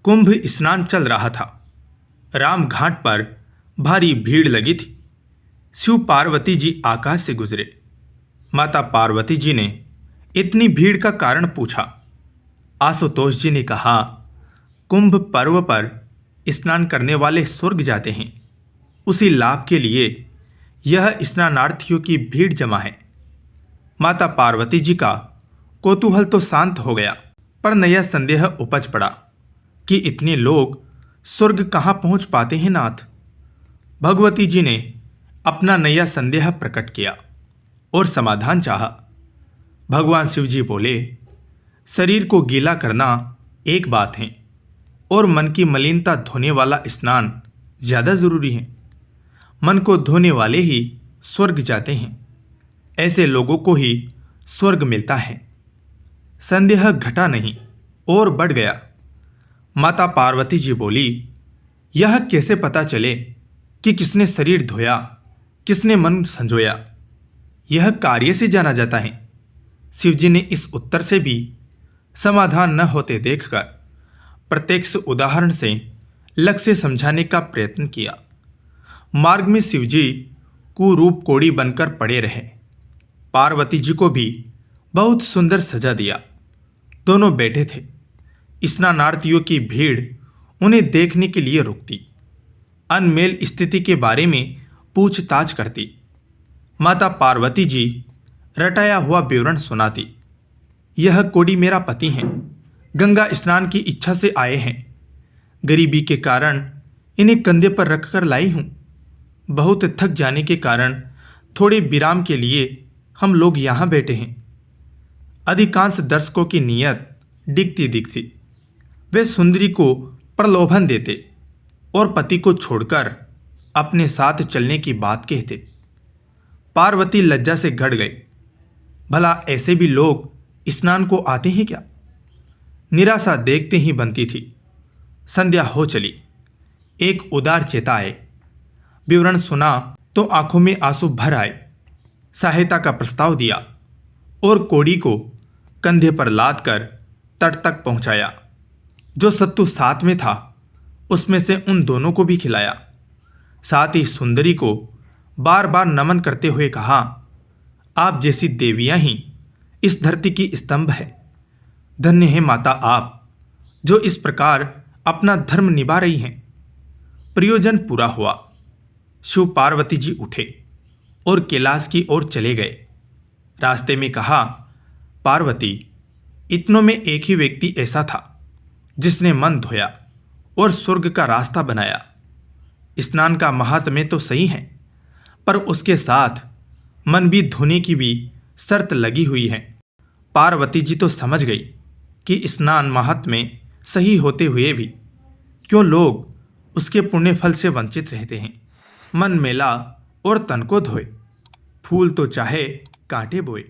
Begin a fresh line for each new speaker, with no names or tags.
कुंभ स्नान चल रहा था। राम घाट पर भारी भीड़ लगी थी। शिव पार्वती जी आकाश से गुजरे। माता पार्वती जी ने इतनी भीड़ का कारण पूछा। आशुतोष जी ने कहा, कुंभ पर्व पर स्नान करने वाले स्वर्ग जाते हैं। उसी लाभ के लिए यह स्नानार्थियों की भीड़ जमा है। माता पार्वती जी का कौतूहल तो शांत हो गया, पर नया संदेह उपज पड़ा कि इतने लोग स्वर्ग कहाँ पहुँच पाते हैं नाथ। भगवती जी ने अपना नया संदेह प्रकट किया और समाधान चाहा। भगवान शिव जी बोले, शरीर को गीला करना एक बात है और मन की मलिनता धोने वाला स्नान ज़्यादा ज़रूरी है। मन को धोने वाले ही स्वर्ग जाते हैं। ऐसे लोगों को ही स्वर्ग मिलता है। संदेह घटा नहीं और बढ़ गया। माता पार्वती जी बोली, यह कैसे पता चले कि किसने शरीर धोया, किसने मन संजोया? यह कार्य से जाना जाता है। शिव जी ने इस उत्तर से भी समाधान न होते देखकर प्रत्यक्ष उदाहरण से लक्ष्य समझाने का प्रयत्न किया। मार्ग में शिव जी कुरूप कोड़ी बनकर पड़े रहे। पार्वती जी को भी बहुत सुंदर सजा दिया। दोनों बैठे थे। स्नानार्थियों की भीड़ उन्हें देखने के लिए रुकती, अनमेल स्थिति के बारे में पूछताछ करती। माता पार्वती जी रटाया हुआ विवरण सुनाती। यह कोड़ी मेरा पति हैं, गंगा स्नान की इच्छा से आए हैं। गरीबी के कारण इन्हें कंधे पर रखकर लाई हूँ। बहुत थक जाने के कारण थोड़े विराम के लिए हम लोग यहाँ बैठे हैं। अधिकांश दर्शकों की नीयत डिगती दिखती। वे सुंदरी को प्रलोभन देते और पति को छोड़कर अपने साथ चलने की बात कहते। पार्वती लज्जा से घट गई। भला ऐसे भी लोग स्नान को आते हैं क्या? निराशा देखते ही बनती थी। संध्या हो चली। एक उदार चेता आए। विवरण सुना तो आंखों में आंसू भर आए। सहायता का प्रस्ताव दिया और कोड़ी को कंधे पर लादकर तट तक पहुंचाया। जो सत्तू साथ में था उसमें से उन दोनों को भी खिलाया। साथ ही सुंदरी को बार बार नमन करते हुए कहा, आप जैसी देवियां ही इस धरती की स्तंभ है। धन्य है माता आप, जो इस प्रकार अपना धर्म निभा रही हैं। प्रयोजन पूरा हुआ। शिव पार्वती जी उठे और कैलाश की ओर चले गए। रास्ते में कहा, पार्वती, इतनों में एक ही व्यक्ति ऐसा था जिसने मन धोया और स्वर्ग का रास्ता बनाया। स्नान का महात्म्य तो सही है, पर उसके साथ मन भी धोने की भी शर्त लगी हुई है। पार्वती जी तो समझ गई कि स्नान महात्म्य सही होते हुए भी क्यों लोग उसके पुण्य फल से वंचित रहते हैं। मन मेला और तन को धोए, फूल तो चाहे कांटे बोए।